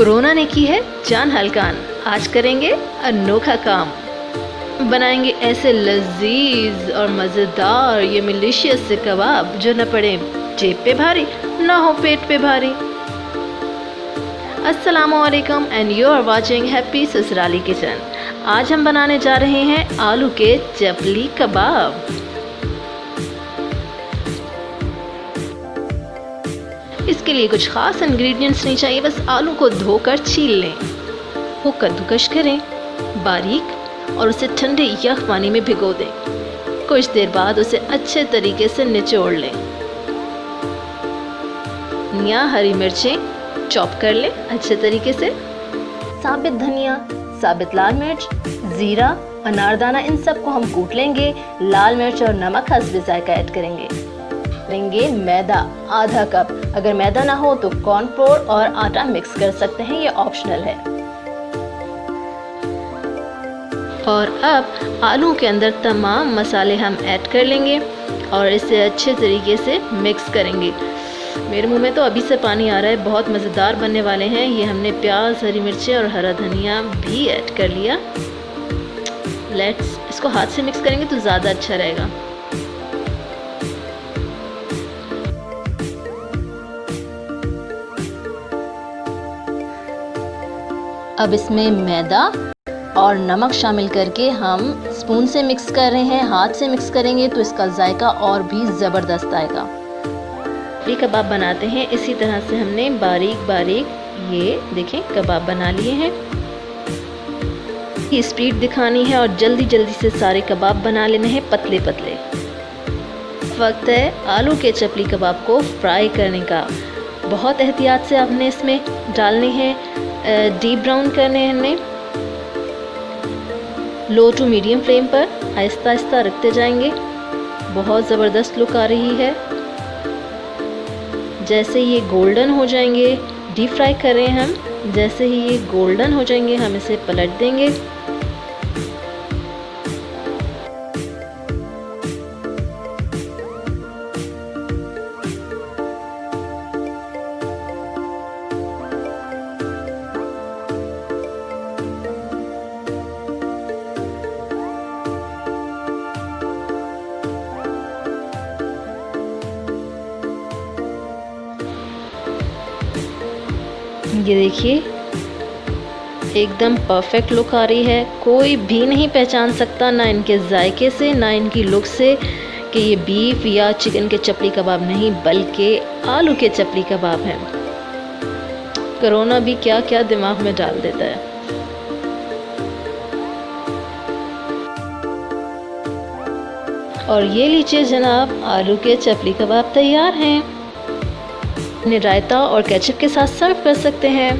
Corona ने की है जान हलकान। आज करेंगे अनोखा काम। बनाएंगे ऐसे लजीज और मज़ेदार ये मिलिशियस से कबाब जो न पड़े जेब पे भारी ना हो पेट पे भारी। अस्सलामुअलैकुम and you are watching happy Sasurali kitchen. आज हम बनाने जा रहे हैं आलू के चपली कबाब। इसके लिए कुछ खास इंग्रेडिएंट्स नहीं चाहिए, बस आलू को धोकर छील लें, वो कद्दूकश करें बारीक और उसे ठंडे यख पानी में भिगो दें। कुछ देर बाद उसे अच्छे तरीके से निचोड़ लें। या हरी मिर्चें चॉप कर लें अच्छे तरीके से। साबित धनिया, साबित लाल मिर्च, जीरा, अनारदाना, इन सबको हम कूट लेंगे। लाल मिर्च और नमक हस्बे जायका ऐड करेंगे। लेंगे मैदा आधा कप, अगर मैदा ना हो तो कॉर्नफ्लोर और आटा मिक्स कर सकते हैं, ये ऑप्शनल है। और अब आलू के अंदर तमाम मसाले हम ऐड कर लेंगे और इसे अच्छे तरीके से मिक्स करेंगे। मेरे मुंह में तो अभी से पानी आ रहा है, बहुत मज़ेदार बनने वाले हैं ये। हमने प्याज, हरी मिर्चें और हरा धनिया भी ऐड कर लिया। इसको हाथ से मिक्स करेंगे तो ज़्यादा अच्छा रहेगा। अब इसमें मैदा और नमक शामिल करके हम स्पून से मिक्स कर रहे हैं। हाथ से मिक्स करेंगे तो इसका जायका और भी ज़बरदस्त आएगा। ये कबाब बनाते हैं इसी तरह से। हमने बारीक बारीक ये देखें कबाब बना लिए हैं। ये स्पीड दिखानी है और जल्दी जल्दी से सारे कबाब बना लेने हैं पतले पतले। वक्त है आलू के चपली कबाब को फ्राई करने का। बहुत एहतियात से आपने इसमें डालने हैं, डीप ब्राउन करने हैं। हमने लो टू मीडियम फ्लेम पर आहिस्ता आहिस्ता रखते जाएंगे। बहुत ज़बरदस्त लुक आ रही है। जैसे ये गोल्डन हो जाएंगे, डीप फ्राई कर रहे हैं हम, जैसे ही ये गोल्डन हो जाएंगे हम इसे पलट देंगे। ये देखिए एकदम परफेक्ट लुक आ रही है। कोई भी नहीं पहचान सकता, ना इनके जायके से ना इनकी लुक से, कि ये बीफ या चिकन के चपली कबाब नहीं बल्कि आलू के चपली कबाब हैं। कोरोना भी क्या क्या दिमाग में डाल देता है। और ये लीजिए जनाब, आलू के चपली कबाब तैयार हैं। इन्हें रायता और केचप के साथ सर्व कर सकते हैं।